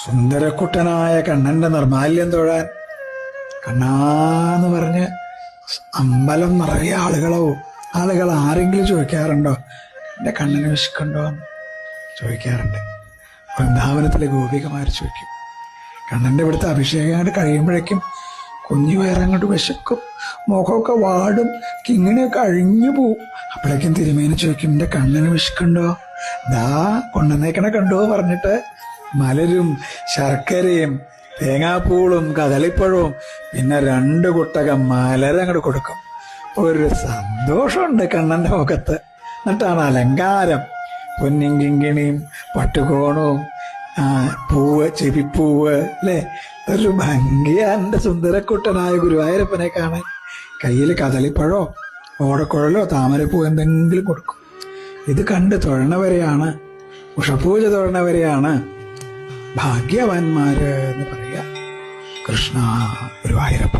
സുന്ദരക്കുട്ടനായ കണ്ണന്റെ നിർമാല്യം തൊഴാൻ കണ്ണാന്ന് പറഞ്ഞ് അമ്പലം നിറയെ ആളുകൾ ആരെങ്കിലും ചോദിക്കാറുണ്ടോ എൻ്റെ കണ്ണന് വിശക്കുണ്ടോ എന്ന് ചോദിക്കാറുണ്ട്. വൃന്ദാവനത്തിലെ ഗോപികമാർ ചോദിക്കും. കണ്ണൻ്റെ ഇവിടുത്തെ അഭിഷേകം അങ്ങോട്ട് കഴിയുമ്പോഴേക്കും കുഞ്ഞു വയറങ്ങോട്ട് വിശക്കും, മുഖമൊക്കെ വാടും, കിങ്ങിണിയൊക്കെ അഴിഞ്ഞു പോവും. അപ്പോഴേക്കും തിരുമേനി ചോദിക്കും, എൻ്റെ കണ്ണന് വിശക്കുണ്ടോ, ദാ കൊണ്ടുവന്നേക്കണ കണ്ടോ പറഞ്ഞിട്ട് മലരും ശർക്കരയും തേങ്ങാപ്പൂളും കദളിപ്പഴവും പിന്നെ 2 കുട്ടകം മലരങ്ങോട്ട് കൊടുക്കും. ഒരു സന്തോഷമുണ്ട് കണ്ണൻ്റെ മുഖത്ത്. എന്നിട്ടാണ് അലങ്കാരം, പൊന്നും കിങ്ങിണിയും പട്ടുകോണവും പൂവ്, ചെവിപ്പൂവ്, അല്ലേ? ഒരു ഭംഗിയാ എൻ്റെ സുന്ദരക്കുട്ടനായ ഗുരുവായൂരപ്പനെ കാണാൻ. കയ്യിൽ കദളിപ്പഴോ ഓടക്കുഴലോ താമരപ്പൂ എന്തെങ്കിലും കൊടുക്കും. ഇത് കണ്ട് തൊഴണവരെയാണ്, ഉഷപൂജ തൊഴണവരെയാണ് ഭാഗ്യവാന്മാര് എന്ന് പറയാ. കൃഷ്ണ ഗുരുവായൂരപ്പ.